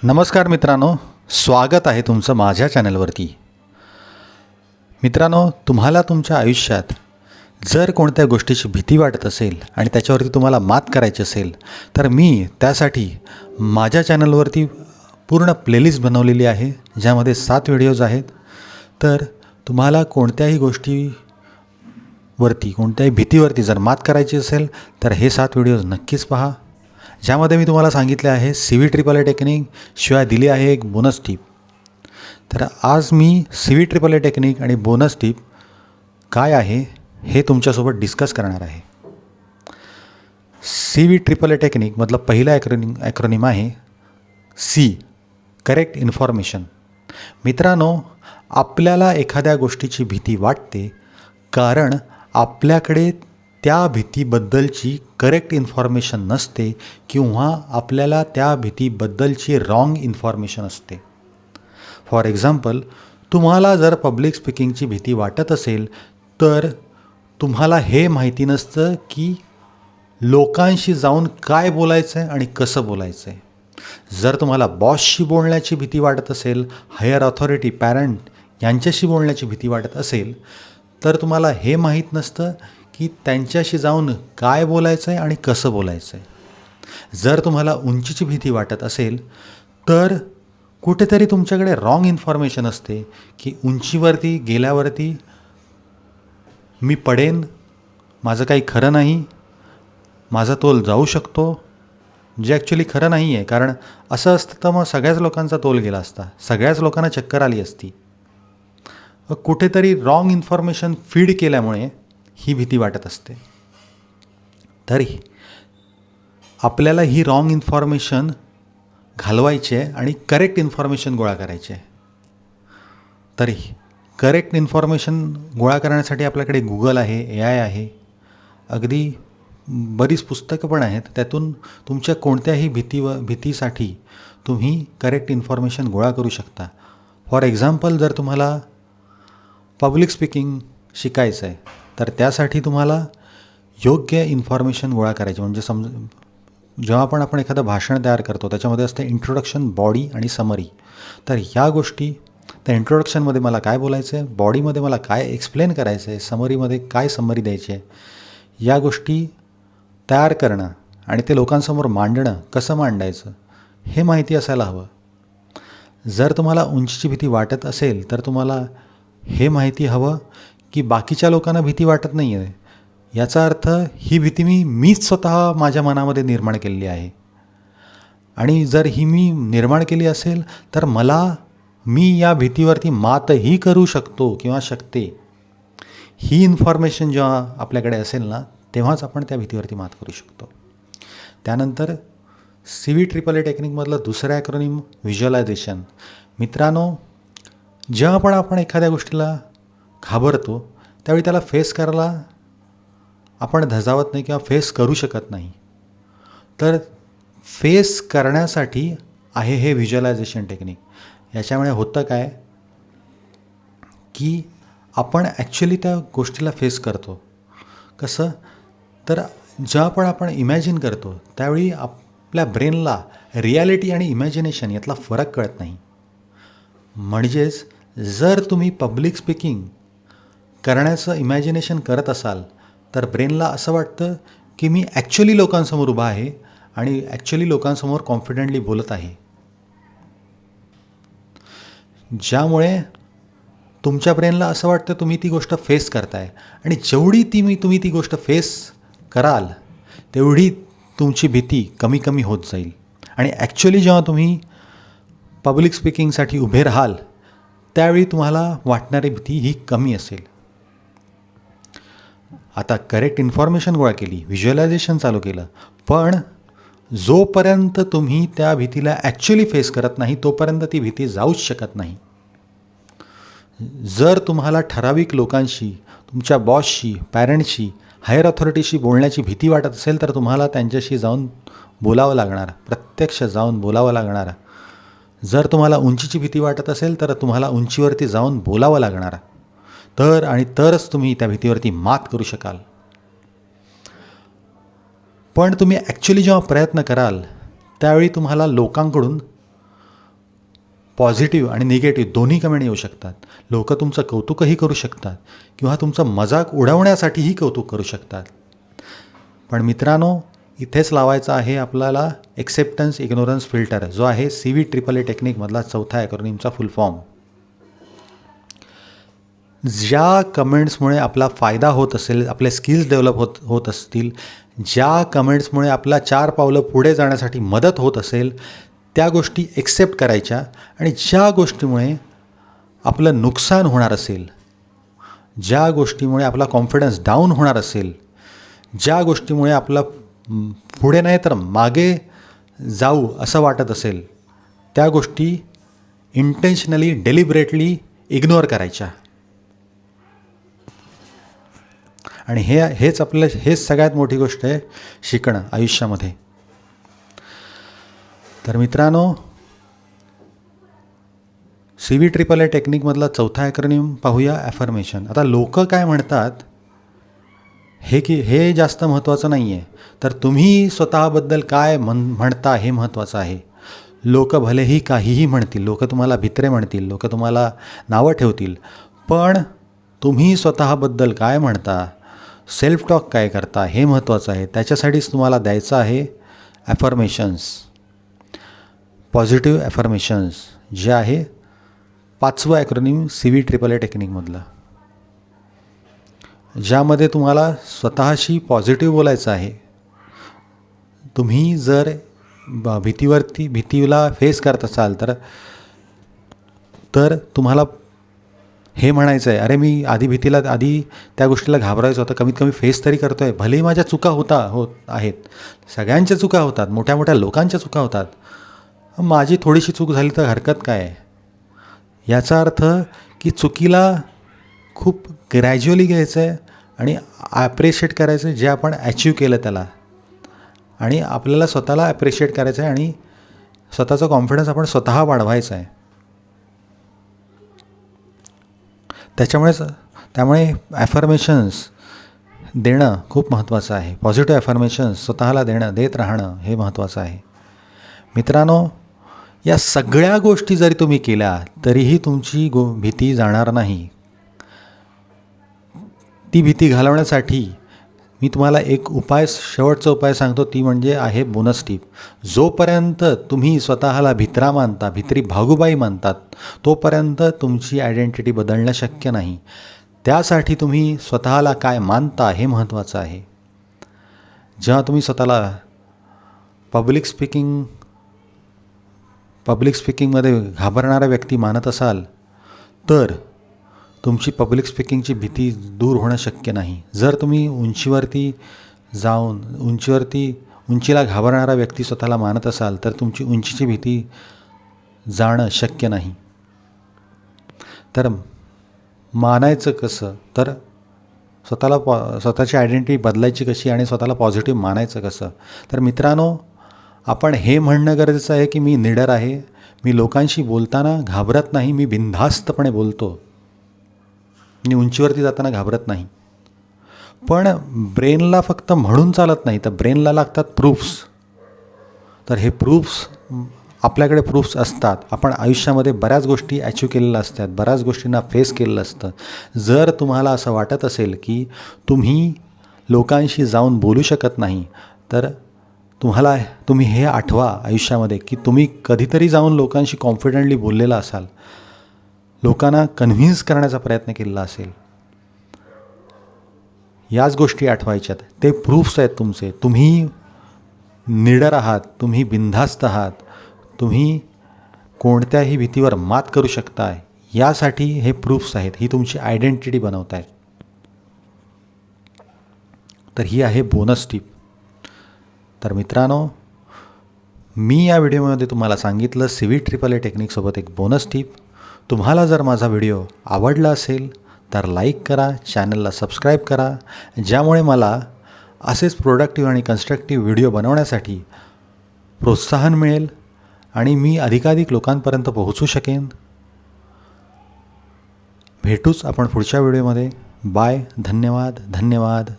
नमस्कार मित्रांनो, स्वागत आहे तुमचं माझ्या चॅनलवरती. मित्रांनो, तुम्हाला तुमच्या आयुष्यात जर कोणत्या गोष्टीची भीती वाटत असेल आणि त्याच्यावरती तुम्हाला मात करायची असेल तर मी त्यासाठी माझ्या चॅनलवरती पूर्ण प्लेलिस्ट बनवलेली आहे, ज्यामध्ये 7 व्हिडिओज आहेत. तर तुम्हाला कोणत्याही गोष्टीवरती, कोणत्याही भीतीवरती जर मात करायची असेल तर हे 7 व्हिडिओज नक्कीच पहा, ज्यामध्ये मी तुम्हाला सांगितले आहे CVAAA टेक्निक, शिवाय दिली आहे एक बोनस टीप. तर आज मी CVAAA टेक्निक आणि बोनस टीप काय आहे हे तुमच्यासोबत डिस्कस करणार आहे. CVAAA टेक्निक मधलं पहिला ॲक्रोनिम आहे C, करेक्ट इन्फॉर्मेशन. मित्रांनो, आपल्याला एखाद्या गोष्टीची भीती वाटते कारण आपल्याकडे त्या भीतीबद्दलची करेक्ट इन्फॉर्मेशन नसते किंवा आपल्याला त्या भीतीबद्दलची रॉंग इन्फॉर्मेशन असते. फॉर एक्झाम्पल, तुम्हाला जर पब्लिक स्पीकिंगची भीती वाटत असेल तर तुम्हाला हे माहिती नसतं की लोकांशी जाऊन काय बोलायचं आहे आणि कसं बोलायचं आहे. जर तुम्हाला बॉसशी बोलण्याची भीती वाटत असेल, हायर ऑथॉरिटी, पॅरेंट यांच्याशी बोलण्याची भीती वाटत असेल तर तुम्हाला हे माहीत नसतं की त्यांच्याशी जाऊन काय बोलायचं आहे आणि कसं बोलायचं आहे. जर तुम्हाला उंचीची भीती वाटत असेल तर कुठेतरी तुमच्याकडे रॉंग इन्फॉर्मेशन असते की उंचीवरती गेल्यावरती मी पडेन, माझं काही खरं नाही, माझा तोल जाऊ शकतो, जे ॲक्च्युली खरं नाही आहे. कारण असं असतं तर मग सगळ्याच लोकांचा तोल गेला असता, सगळ्याच लोकांना चक्कर आली असती. कुठेतरी रॉंग इन्फॉर्मेशन फीड केल्यामुळे ही भीती वाटत असते. तरी आपल्याला ही रॉंग इन्फॉर्मेशन घालवायची आहे आणि करेक्ट इन्फॉर्मेशन गोळा करायची आहे. तरी करेक्ट इन्फॉर्मेशन गोळा करण्यासाठी आपल्याकडे Google आहे, AI आहे, अगदी बरीच पुस्तकं पण आहेत. त्यातून तुमच्या कोणत्याही भीतीसाठी तुम्ही करेक्ट इन्फॉर्मेशन गोळा करू शकता. फॉर एक्झाम्पल, जर तुम्हाला पब्लिक स्पीकिंग शिकायचं आहे तर त्यासाठी तुम्हाला योग्य इन्फॉर्मेशन गोळा करायची. म्हणजे जेव्हा आपण एखादं भाषण तयार करतो त्याच्यामध्ये असतं इंट्रोडक्शन, बॉडी आणि समरी. तर ह्या गोष्टी, त्या इंट्रोडक्शनमध्ये मला काय बोलायचं आहे, बॉडीमध्ये मला काय एक्सप्लेन करायचं आहे, समरीमध्ये काय समरी द्यायची आहे, या गोष्टी तयार करणं आणि ते लोकांसमोर मांडणं, कसं मांडायचं हे माहिती असायला हवं. जर तुम्हाला उंचीची भीती वाटत असेल तर तुम्हाला हे माहिती हवं की बाकीच्या लोकांना भीती वाटत नाही आहे. याचा अर्थ ही भीती मीच स्वतः माझ्या मनामध्ये निर्माण केलेली आहे. आणि जर ही मी निर्माण केली असेल तर मी या भीतीवरती मातही करू शकतो किंवा शकते. ही इन्फॉर्मेशन जेव्हा आपल्याकडे असेल ना, तेव्हाच आपण त्या भीतीवरती मात करू शकतो. त्यानंतर CVAAA टेक्निकमधलं दुसरं ॲक्रोनिम व्हिज्युअलायझेशन. मित्रांनो, जेव्हा पण आपण एखाद्या गोष्टीला घाबरतो त्यावेळी त्याला फेस करायला आपण धजावत नाही किंवा फेस करू शकत नाही. तर फेस करण्यासाठी आहे हे व्हिज्युअलायझेशन टेक्निक. याच्यामुळे होतं काय की आपण ॲक्च्युली त्या गोष्टीला फेस करतो. कसं तर जेव्हा पण आपण इमॅजिन करतो त्यावेळी आपल्या ब्रेनला रिॲलिटी आणि इमॅजिनेशन यातला फरक कळत नाही. म्हणजेच जर तुम्ही पब्लिक स्पीकिंग करण्याचं इमॅजिनेशन करत असाल तर ब्रेनला असं वाटतं की मी ॲक्च्युली लोकांसमोर उभा आहे आणि ॲक्च्युली लोकांसमोर कॉन्फिडेंटली बोलत आहे. ज्यामुळे तुमच्या ब्रेनला असं वाटतं तुम्ही ती गोष्ट फेस करताय आणि जेवढी तुम्ही ती गोष्ट फेस कराल तेवढी तुमची भीती कमी कमी होत जाईल. आणि ॲक्च्युली जेव्हा तुम्ही पब्लिक स्पीकिंगसाठी उभे राहाल त्यावेळी तुम्हाला वाटणारी भीती ही कमी असेल. आता करेक्ट इन्फॉर्मेशन गोळा केली, व्हिज्युअलायझेशन चालू केलं, पण जोपर्यंत तुम्ही त्या भीतीला ॲक्च्युली फेस करत नाही तोपर्यंत ती भीती जाऊच शकत नाही. जर तुम्हाला ठराविक लोकांशी, तुमच्या बॉसशी, पॅरेंट्सशी, हायर ऑथॉरिटीशी बोलण्याची भीती वाटत असेल तर तुम्हाला त्यांच्याशी जाऊन बोलावं लागणार, प्रत्यक्ष जाऊन बोलावं लागणार. जर तुम्हाला उंचीची भीती वाटत असेल तर तुम्हाला उंचीवरती जाऊन बोलावं लागणार. तरच तुम्ही त्या भीतीवरती मात करू शकाल. पण तुम्ही ॲक्च्युली जेव्हा प्रयत्न कराल त्यावेळी तुम्हाला लोकांकडून पॉझिटिव्ह आणि निगेटिव्ह दोन्ही कमेंट येऊ शकतात. लोक तुमचं कौतुकही करू शकतात किंवा तुमचं मजाक उडवण्यासाठीही कौतुक करू शकतात. पण मित्रांनो, इथेच लावायचा आहे आपल्याला एक्सेप्टन्स इग्नोरन्स फिल्टर, जो आहे CVAAA टेक्निकमधला चौथा ॲक्रोनिमचा फुल फॉर्म. ज्या कमेंट्समुळे आपला फायदा होत असेल, आपले स्किल्स डेव्हलप होत असतील, ज्या कमेंट्समुळे आपला 4 पावलं पुढे जाण्यासाठी मदत होत असेल, त्या गोष्टी एक्सेप्ट करायच्या. आणि ज्या गोष्टीमुळे आपलं नुकसान होणार असेल, ज्या गोष्टीमुळे आपला कॉन्फिडन्स डाऊन होणार असेल, ज्या गोष्टीमुळे आपला पुढे नाही तर मागे जाऊ असं वाटत असेल, त्या गोष्टी इंटेन्शनली डेलिबरेटली इग्नोर करायच्या. आणि हेच सगळ्यात मोठी गोष्ट आहे शिकणं आयुष्यामध्ये. तर मित्रांनो, CVAAA टेक्निकमधला चौथा ॲक्रोनिम पाहूया, ॲफर्मेशन. आता लोक काय म्हणतात हे जास्त महत्त्वाचं नाही आहे, तर तुम्ही स्वतःबद्दल काय म्हणता हे महत्त्वाचं आहे. लोक भलेही काहीही म्हणतील, लोक तुम्हाला भित्रे म्हणतील, लोक तुम्हाला नावं ठेवतील, पण तुम्ही स्वतःबद्दल काय म्हणता, सेल्फ टॉक काय करता हे महत्त्वाचं आहे. त्याच्यासाठीच तुम्हाला द्यायचं आहे ॲफर्मेशन्स, पॉझिटिव्ह ॲफर्मेशन्स, जे आहे 5वं ॲक्रोनिम CVAAA टेक्निकमधलं, ज्यामध्ये तुम्हाला स्वतःशी पॉझिटिव्ह बोलायचं आहे. तुम्ही जर भीतीला फेस करत असाल तर तुम्हाला हे म्हणायचं आहे, अरे मी आधी त्या गोष्टीला घाबरायचं होतं, कमीत कमी फेस तरी करतो आहे. भलेही माझ्या चुका होत आहेत, सगळ्यांच्या चुका होतात, मोठ्या मोठ्या लोकांच्या चुका होतात, माझी थोडीशी चूक झाली तर हरकत काय आहे. याचा अर्थ की चुकीला खूप ग्रॅज्युअली घ्यायचं आहे आणि ॲप्रिशिएट करायचं जे आपण ॲचिव्ह केलं त्याला, आणि आपल्याला स्वतःला ॲप्रिशिएट करायचं आहे आणि स्वतःचा कॉन्फिडन्स आपण स्वतः वाढवायचा आहे. त्यामुळे ॲफर्मेशन्स देणं खूप महत्त्वाचं आहे. पॉझिटिव्ह ॲफर्मेशन्स स्वतःला देत राहणं हे महत्त्वाचं आहे. मित्रांनो, या सगळ्या गोष्टी जरी तुम्ही केल्या तरीही तुमची भीती जाणार नाही. ती भीती घालवण्यासाठी मी तुम्हाला एक शेवटचा उपाय सांगतो, ती म्हणजे आहे बोनस टिप. जोपर्यंत तुम्ही स्वतःला भित्री भागूबाई मानतात, तोपर्यंत तुमची आयडेंटिटी बदलणं शक्य नाही. त्यासाठी तुम्ही स्वतःला काय मानता हे महत्त्वाचं आहे. जेव्हा तुम्ही स्वतःला पब्लिक स्पीकिंगमध्ये घाबरणारा व्यक्ती मानत असाल तर तुमची पब्लिक स्पीकिंगची भीती दूर होणं शक्य नाही. जर तुम्ही उंचीवरती जाऊन उंचीला घाबरणारा व्यक्ती स्वतःला मानत असाल तर तुमची उंचीची भीती जाणं शक्य नाही. तर मानायचं कसं, तर स्वतःची आयडेंटिटी बदलायची कशी आणि स्वतःला पॉझिटिव्ह मानायचं कसं. तर मित्रांनो, आपण हे म्हणणं गरजेचं आहे की मी निडर आहे, मी लोकांशी बोलताना घाबरत नाही, मी बिनधास्तपणे बोलतो, मी उंचीवरती जाताना घाबरत नाही. पण ब्रेनला फक्त म्हणून चालत नाही, तर ब्रेनला लागतात प्रूफ्स. तर हे आपल्याकडे प्रूफ्स असतात. आपण आयुष्यामध्ये बऱ्याच गोष्टी अचीव केलेल्या असतात, बऱ्याच गोष्टींना फेस केलेलं असतं. जर तुम्हाला असं वाटत असेल की तुम्ही लोकांशी जाऊन बोलू शकत नाही, तर तुम्ही हे आठवा आयुष्यामध्ये की तुम्ही कधीतरी जाऊन लोकांशी कॉन्फिडेंटली बोललेला असाल, लोकांना कन्व्हिन्स करण्याचा प्रयत्न केलेला असेल. याच गोष्टी आठवायच्यात. ते प्रूफ्स आहेत तुमचे. तुम्ही निडर आहात, तुम्ही बिनधास्त आहात, तुम्ही कोणत्याही भीतीवर मात करू शकताय. यासाठी हे प्रूफ्स आहेत, ही तुमची आयडेंटिटी बनवत आहेत. तर ही आहे बोनस टिप. तर मित्रांनो, मी या व्हिडिओमध्ये तुम्हाला सांगितलं CVAAA टेक्निकसोबत एक बोनस टिप. तुम्हाला जर माझा व्हिडिओ आवडला असेल तर लाईक करा, चॅनलला सबस्क्राईब करा, ज्यामुळे मला असेच प्रोडक्टिव्ह आणि कन्स्ट्रक्टिव्ह व्हिडिओ बनवण्यासाठी प्रोत्साहन मिळेल आणि मी अधिकाधिक लोकांपर्यंत पोहोचू शकेन. भेटूच आपण पुढच्या व्हिडिओमध्ये. बाय. धन्यवाद.